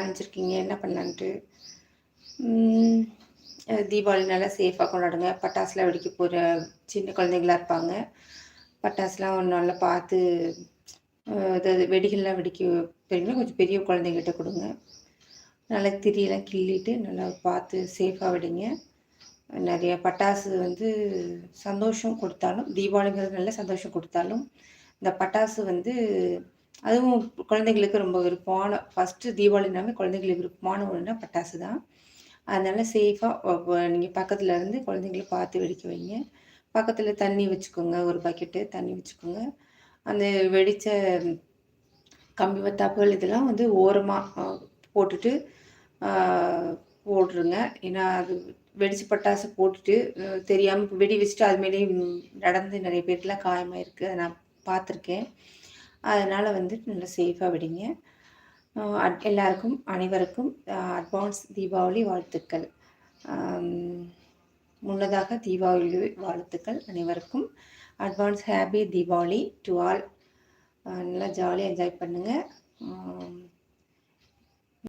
நினச்சிருக்கீங்க? என்ன பண்ணலான்ட்டு? தீபாவளி நல்லா சேஃபாக கொண்டாடுங்க. பட்டாசுலாம் வெடிக்க போகிற சின்ன குழந்தைங்களா இருப்பாங்க. பட்டாசுலாம் நல்லா பார்த்து அதாவது வெடிகள்லாம் வெடிக்க தெரியுமா கொஞ்சம் பெரிய குழந்தைங்ககிட்ட கொடுங்க. நல்லா திரியெல்லாம் கிள்ளிட்டு நல்லா பார்த்து சேஃபாக வெடிங்க. நிறைய பட்டாசு வந்து சந்தோஷம் கொடுத்தாலும், தீபாவளிங்கிறது நல்ல சந்தோஷம் கொடுத்தாலும், இந்த பட்டாசு வந்து அதுவும் குழந்தைங்களுக்கு ரொம்ப விருப்பமான ஃபஸ்ட்டு தீபாவளினாவே குழந்தைங்களுக்கு விருப்பமான ஒன்றுனா பட்டாசு தான். அதனால சேஃபாக நீங்கள் பக்கத்தில் இருந்து குழந்தைங்கள பார்த்து வெடிக்க வைங்க. பக்கத்தில் தண்ணி வச்சுக்கோங்க, ஒரு பக்கெட்டு தண்ணி வச்சுக்கோங்க. அந்த வெடித்த கம்பி வத்தாப்புகள் இதெல்லாம் வந்து ஓரமாக போட்டுட்டு போட்டுருங்க. ஏன்னா அது வெடிச்சு பட்டாசு போட்டுட்டு தெரியாமல் வெடி வச்சுட்டு அது மேலேயே நடந்து நிறைய பேருக்குலாம் காயமாயிருக்கு. அதை நான் பார்த்துருக்கேன். அதனால் வந்து நல்லா சேஃபாக வெடிங்க. எல்லாருக்கும் அனைவருக்கும் அட்வான்ஸ் தீபாவளி வாழ்த்துக்கள். முன்னதாக தீபாவளி வாழ்த்துக்கள் அனைவருக்கும். Advance happy Deepavali to all. நல்லா ஜாலியாக என்ஜாய் பண்ணுங்கள்.